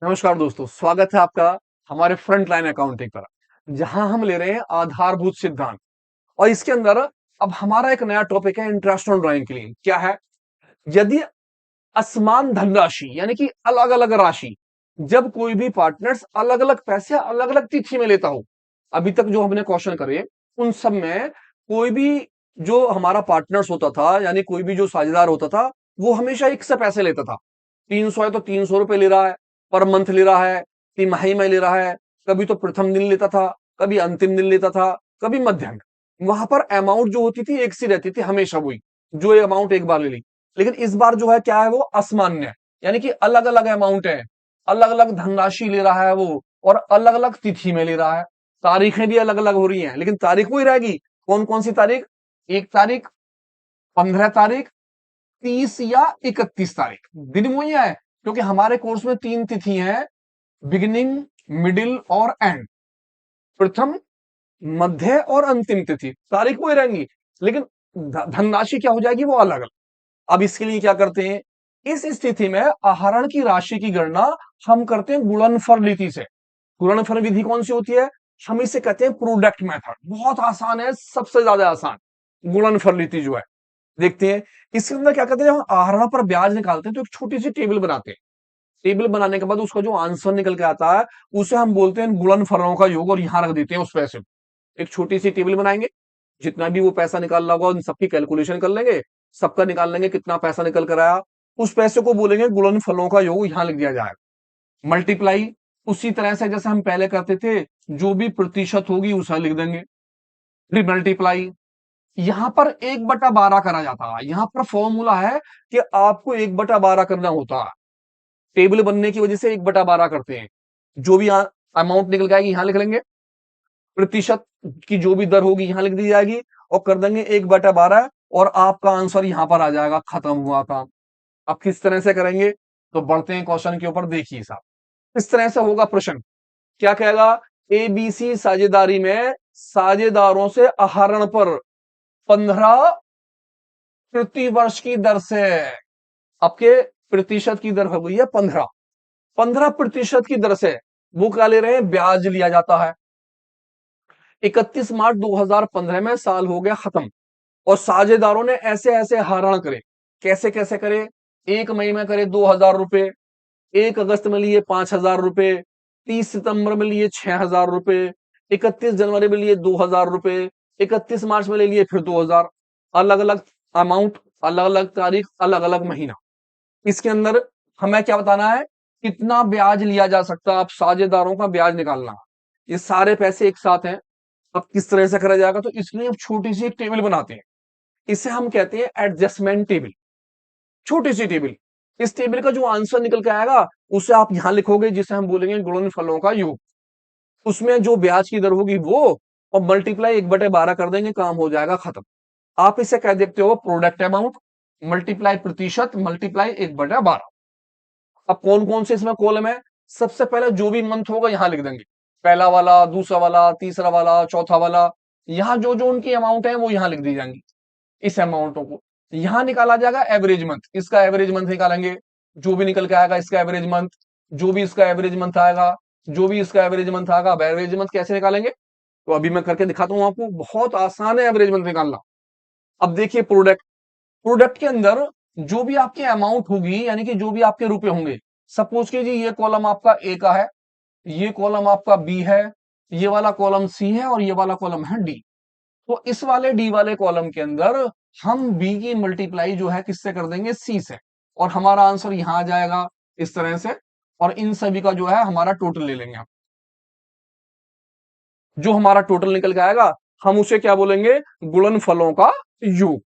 नमस्कार दोस्तों, स्वागत है आपका हमारे फ्रंट लाइन अकाउंटिंग पर, जहां हम ले रहे हैं आधारभूत सिद्धांत। और इसके अंदर अब हमारा एक नया टॉपिक है इंटरेस्ट ऑन ड्राइंग क्लीन। क्या है? यदि असमान धनराशि यानी कि अलग अलग राशि, जब कोई भी पार्टनर्स अलग अलग पैसे अलग अलग तिथि में लेता हो। अभी तक जो हमने क्वेश्चन करे उन सब में कोई भी जो हमारा पार्टनर्स होता था यानी कोई भी जो साझेदार होता था, वो हमेशा एक से पैसे लेता था। 300 है तो 300 रुपए ले रहा है, पर मंथ ले रहा है, तिमाही में ले रहा है। कभी तो प्रथम दिन लेता था, कभी अंतिम दिन लेता था, कभी मध्याह्न। वहां पर अमाउंट जो होती थी एक सी रहती थी, हमेशा वही जो ये अमाउंट एक बार ले ली। लेकिन इस बार जो है क्या है, वो असामान्य है, यानी कि अलग अलग अमाउंट है, अलग अलग धनराशि ले रहा है वो, और अलग अलग तिथि में ले रहा है। तारीखें भी अलग अलग हो रही हैं, लेकिन तारीख वही रहेगी। कौन कौन सी तारीख? 1 तारीख, 15 तारीख, 30 या 31 तारीख। दिन वही है, क्योंकि हमारे कोर्स में 3 तिथि हैं: बिगिनिंग, मिडिल और एंड। प्रथम, मध्य और अंतिम तिथि। तारीख वही रहेंगी, लेकिन धनराशि क्या हो जाएगी, वो अलग अलग। अब इसके लिए क्या करते हैं, इस स्थिति में आहरण की राशि की गणना हम करते हैं गुणनफल रीति से। गुणनफल विधि कौन सी होती है? हम इसे कहते हैं प्रोडक्ट मेथड। बहुत आसान है, सबसे ज्यादा आसान गुणनफल रीति जो है। देखते हैं इसके अंदर क्या करते हैं। जब हम आहरण पर ब्याज निकालते हैं तो एक छोटी सी टेबल बनाते हैं। टेबल बनाने के बाद उसका जो आंसर निकल के आता है, उसे हम बोलते हैं गुणनफलों का योग, और यहां रख देते हैं उस पैसे को। एक छोटी सी टेबल बनाएंगे, जितना भी वो पैसा निकालना होगा उन सबकी कैलकुलेशन कर लेंगे, सबका निकाल लेंगे कितना पैसा निकल कर आया। उस पैसे को बोलेंगे गुणनफलों का योग, यहां लिख दिया जाएगा। मल्टीप्लाई, उसी तरह से जैसे हम पहले करते थे, जो भी प्रतिशत होगी उसे लिख देंगे। फिर मल्टीप्लाई, यहां पर 1/12 करा जाता है। यहां पर फॉर्मूला है कि आपको 1/12 करना होता है। टेबल बनने की वजह से 1/12 करते हैं। जो भी अमाउंट निकल जाएगी यहां लिख लेंगे, प्रतिशत की जो भी दर होगी यहां लिख दी जाएगी, और कर देंगे 1/12, और आपका आंसर यहां पर आ जाएगा। खत्म हुआ काम। अब किस तरह से करेंगे, तो बढ़ते हैं क्वेश्चन के ऊपर। देखिए साहब, इस तरह से होगा प्रश्न। क्या कहेगा? एबीसी साझेदारी में साझेदारों से आहरण पर 15 प्रति वर्ष की दर से, आपके प्रतिशत की दर हो गई है 15। 15% की दर से वो क्या ले रहे हैं? ब्याज लिया जाता है। 31 मार्च 2015 में साल हो गया खत्म, और साझेदारों ने ऐसे ऐसे आहरण करे। कैसे कैसे करे? 1 मई में करे 2,000 रुपए, 1 अगस्त में लिए 5,000 रुपए, 30 सितंबर में लिए 6,000 रुपए, 31 जनवरी में लिए 2,000 रुपए, 31 मार्च में ले लिए फिर 2,000। अलग अलग अमाउंट, अलग अलग तारीख, अलग अलग महीना। इसके अंदर हमें क्या बताना है? कितना ब्याज लिया जा सकता है। आप साझेदारों का ब्याज निकालना, ये सारे पैसे एक साथ हैं। अब किस तरह से करा जाएगा, तो इसलिए हम छोटी सी एक टेबल बनाते हैं। इसे हम कहते हैं एडजस्टमेंट टेबल। छोटी सी टेबल। इस टेबल का जो आंसर निकल के आएगा उसे आप यहां लिखोगे, जिसे हम बोलेंगे गुणनफलों का योग। उसमें जो ब्याज की दर होगी वो, और मल्टीप्लाई 1/12 कर देंगे, काम हो जाएगा खत्म। आप इसे कह देते हो प्रोडक्ट अमाउंट मल्टीप्लाई प्रतिशत मल्टीप्लाई 1/12। अब कौन कौन से इसमें कॉलम है? सबसे पहले जो भी मंथ होगा यहां लिख देंगे। पहला वाला, दूसरा वाला, तीसरा वाला, चौथा वाला। यहां जो जो उनकी अमाउंट है वो यहां लिख दी जाएंगी। इस अमाउंटों को यहां निकाला जाएगा एवरेज मंथ। इसका एवरेज मंथ निकालेंगे, जो भी निकल के आएगा इसका एवरेज मंथ। जो भी इसका एवरेज मंथ आएगा, जो भी इसका एवरेज मंथ आएगा। अब एवरेज मंथ कैसे निकालेंगे, तो अभी मैं करके दिखाता हूं आपको। बहुत आसान है एवरेज मंथ निकालना। अब देखिए प्रोडक्ट, प्रोडक्ट के अंदर जो भी आपकी अमाउंट होगी, यानी कि जो भी आपके रुपए होंगे। सपोज कीजिए ये कॉलम आपका ए का है, ये कॉलम आपका बी है, ये वाला कॉलम सी है, और ये वाला कॉलम है डी। तो इस वाले डी वाले कॉलम के अंदर हम बी की मल्टीप्लाई जो है किससे कर देंगे? सी से, और हमारा आंसर यहां आ जाएगा इस तरह से। और इन सभी का जो है हमारा टोटल ले लेंगे। जो हमारा टोटल निकल के आएगा हम उसे क्या बोलेंगे? गुणनफलों का योग।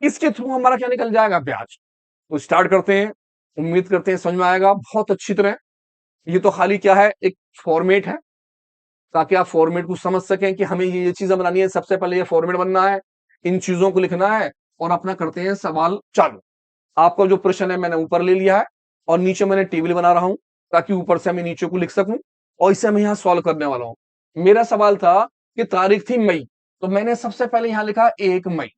इसके थ्रू हमारा क्या निकल जाएगा? ब्याज। तो स्टार्ट करते हैं, उम्मीद करते हैं समझ में आएगा बहुत अच्छी तरह। ये तो खाली क्या है, एक फॉर्मेट है, ताकि आप फॉर्मेट को समझ सकें कि हमें ये चीजें बनानी है। सबसे पहले ये फॉर्मेट बनना है, इन चीजों को लिखना है, और अपना करते हैं सवाल चालू। आपका जो प्रश्न है मैंने ऊपर ले लिया है, और नीचे मैंने टेबल बना रहा हूं, ताकि ऊपर से मैं नीचे को लिख सकूं, और इसे मैं यहां सॉल्व करने वाला हूं। मेरा सवाल था कि तारीख थी मई, तो मैंने सबसे पहले यहां लिखा 1 मई।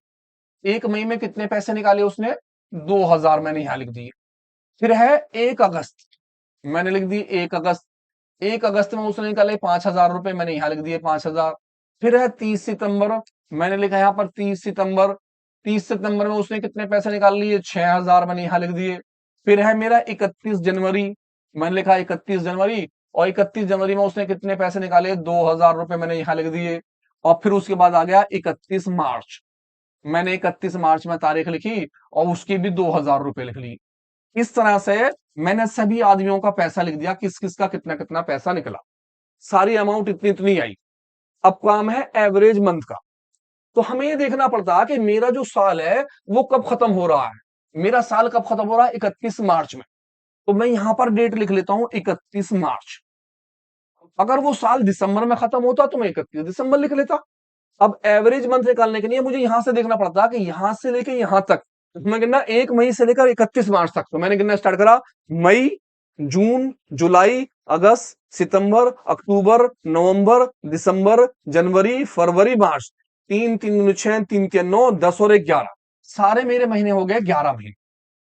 1 मई में कितने पैसे निकाले उसने? 2,000 मैंने यहां लिख दिए। फिर है 1 अगस्त, मैंने लिख दी 1 अगस्त। 1 अगस्त में उसने निकाले 5,000 रुपए, मैंने यहां लिख दिए 5,000। फिर है 30 सितंबर, मैंने लिखा यहां पर 30 सितंबर। 30 सितंबर में उसने कितने पैसे निकाल लिए? 6,000, मैंने यहां लिख दिए। फिर है मेरा 31 जनवरी, मैंने लिखा 31 जनवरी, और 31 जनवरी में उसने कितने पैसे निकाले? 2,000 रुपए, मैंने यहां लिख दिए। और फिर उसके बाद आ गया 31 मार्च, मैंने 31 मार्च में तारीख लिखी और उसकी भी 2,000 रुपए लिख ली। इस तरह से मैंने सभी आदमियों का पैसा लिख दिया, किस किस का कितना कितना पैसा निकला, सारी अमाउंट इतनी इतनी आई। अब काम है एवरेज मंथ का। तो हमें ये देखना पड़ता है कि मेरा जो साल है वो कब खत्म हो रहा है। मेरा साल कब खत्म हो रहा है? 31 मार्च में। तो मैं यहां पर डेट लिख लेता हूं 31 मार्च। अगर वो साल दिसंबर में खत्म होता तो मैं 31 दिसंबर लिख लेता। अब एवरेज मंथ निकालने के लिए मुझे यहां से देखना पड़ता है कि यहां से लेके यहां तक, तो मैं गिनना 1 मई से लेकर 31 मार्च तक। तो मैंने गिनना स्टार्ट करा, मई, जून, जुलाई, अगस्त, सितंबर, अक्टूबर, नवंबर, दिसंबर, जनवरी, फरवरी, मार्च। 3 3 6, 3 3 9, 10 और 11, सारे मेरे महीने हो गए 11 महीने।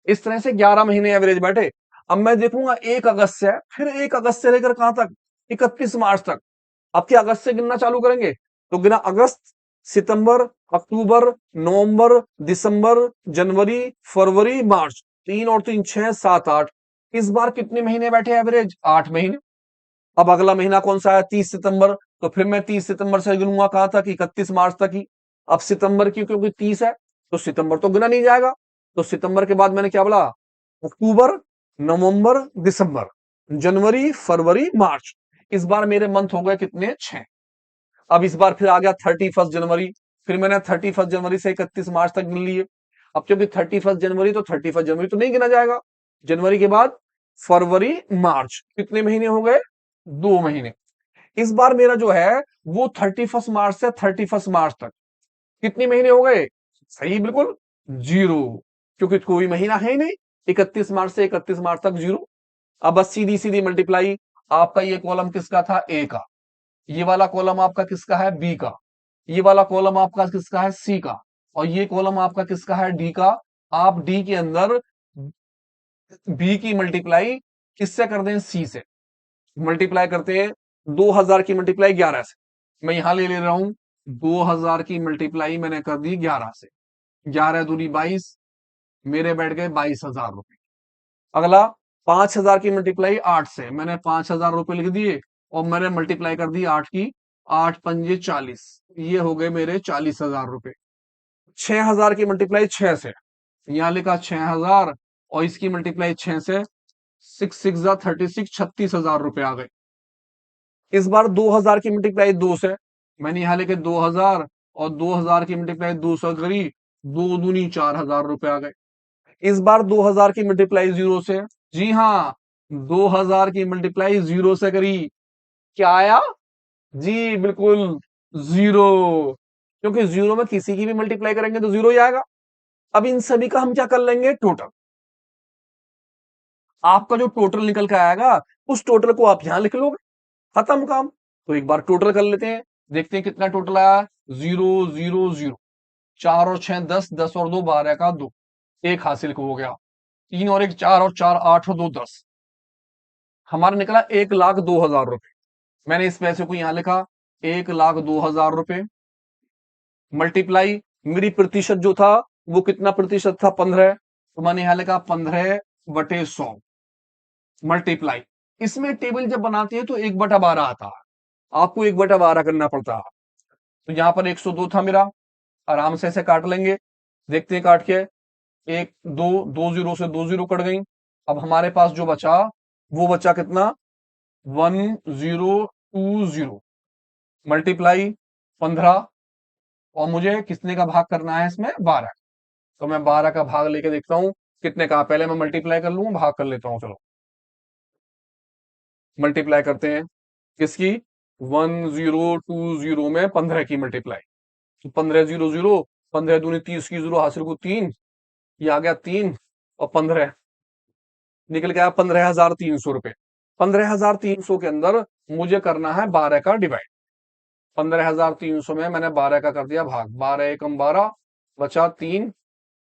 इस तरह से 11 महीने एवरेज बैठे। अब मैं देखूंगा 1 अगस्त से, फिर 1 अगस्त से लेकर कहां तक? 31 मार्च तक। अब क्या अगस्त से गिनना चालू करेंगे? तो गिना अगस्त, सितंबर, अक्टूबर, नवंबर, दिसंबर, जनवरी, फरवरी, मार्च। 3 और 3 6 7 8। इस बार कितने महीने बैठे एवरेज? 8 महीने। अब अगला महीना कौन सा है? 30 सितंबर। तो फिर मैं 30 सितंबर से गिनूंगा कहां तक? 31 मार्च तक ही। अब सितंबर की क्योंकि 30 है तो सितंबर तो गिना नहीं जाएगा। तो सितंबर के बाद मैंने क्या बोला? अक्टूबर, नवंबर, दिसंबर, जनवरी, फरवरी, मार्च। इस बार मेरे मंथ हो गए कितने? 6। अब इस बार फिर आ गया 31 जनवरी। फिर मैंने 31 जनवरी से 31 मार्च तक गिन लिए। अब क्योंकि 31 जनवरी, तो 31 जनवरी तो नहीं गिना जाएगा। जनवरी के बाद फरवरी, मार्च, कितने महीने हो गए? 2 महीने। इस बार मेरा जो है वो 31 मार्च से 31 मार्च तक कितने महीने हो गए? सही, बिल्कुल, 0, क्योंकि कोई महीना है ही नहीं। 31 मार्च से 31 मार्च तक 0। अब बस सीधी सीधी मल्टीप्लाई। आपका ये कॉलम किसका था? ए का। ये वाला कॉलम आपका किसका है? बी का। ये वाला कॉलम आपका किसका है? सी का। और ये कॉलम आपका किसका है? डी का। आप डी के अंदर बी की मल्टीप्लाई किससे कर दें? सी से। मल्टीप्लाई करते हैं 2000 की मल्टीप्लाई 11 से। मैं यहां ले रहा हूं 2000 की मल्टीप्लाई मैंने कर दी 11 से। 11 दूनी 22, मेरे बैठ गए 22,000 रुपए। अगला 5,000 की मल्टीप्लाई 8 से, मैंने 5,000 रुपए लिख दिए और मैंने मल्टीप्लाई कर दी 8 की। 8 पंजे 40, ये हो गए मेरे 40,000 रुपए। 6,000 की मल्टीप्लाई 6 से, यहां लिखा 6,000, और इसकी मल्टीप्लाई 6 से, 6 6 36, 36,000 रुपए आ गए। इस बार 2000 की मल्टीप्लाई 2 से, मैंने यहां लिखे 2000, और 2000 की मल्टीप्लाई 200 करी, 2 दूनी 4,000 रुपए आ गए। इस बार 2000 की मल्टीप्लाई 0 से, जी हाँ, 2000 की मल्टीप्लाई 0 से करी। क्या आया? जी बिल्कुल, 0। क्योंकि 0 में किसी की भी मल्टीप्लाई करेंगे तो 0 ही आएगा। अब इन सभी का हम क्या कर लेंगे? टोटल। आपका जो टोटल निकल के आएगा उस टोटल को आप यहां लिख लोगे, खत्म काम। तो एक बार टोटल कर लेते हैं, देखते हैं कितना टोटल आया। 0 0 0, 4 और 6 10, 10 और 2 12 का 2, एक हासिल को हो गया। 3 और 1 4, और 4 8 और 2 10, हमारा निकला 1,02,000 रुपए। मैंने इस पैसे को यहां लिखा 1,02,000 रुपए। मल्टीप्लाई, मेरी प्रतिशत जो था वो कितना प्रतिशत था? 15। तो मैंने यहां लिखा 15/100। मल्टीप्लाई, इसमें टेबल जब बनाते हैं तो 1/12 आता है, आपको 1/12 करना पड़ता है। तो यहां पर 102 था मेरा, आराम से ऐसे काट लेंगे। देखते हैं काट के, 1 2, 2 जीरो से 2 जीरो कट गई। अब हमारे पास जो बचा वो बचा कितना? 1020। मल्टीप्लाई 15, और मुझे कितने का भाग करना है इसमें? 12। तो मैं 12 का भाग लेके देखता हूं कितने का। पहले मैं मल्टीप्लाई कर लूंगा, भाग कर लेता हूं, चलो मल्टीप्लाई करते हैं। किसकी? 1020 में 15 की मल्टीप्लाई। तो 15 0 0, 15 दूनी 30 की, 0 हासिल को 3, ये आ गया 3, और 15 निकल गया 15,300 रुपए। 15,300 के अंदर मुझे करना है 12 का डिवाइड। 15,300 में मैंने 12 का कर दिया भाग। 12 एकम 12, बचा 3,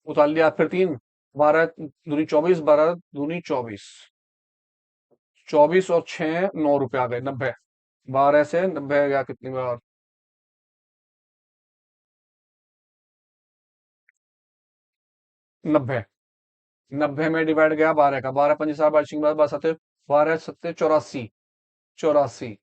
उतार लिया फिर 3, 12 दूनी 24, 12 दूनी 24, 24 और 6 9 रुपए आ गए 90। 12 से 90 गया कितनी बार? 90। 90 में डिवाइड गया 12 का, 12 पंजी 60, 12 बारह सत्ते 12 सत्ते 84। 84।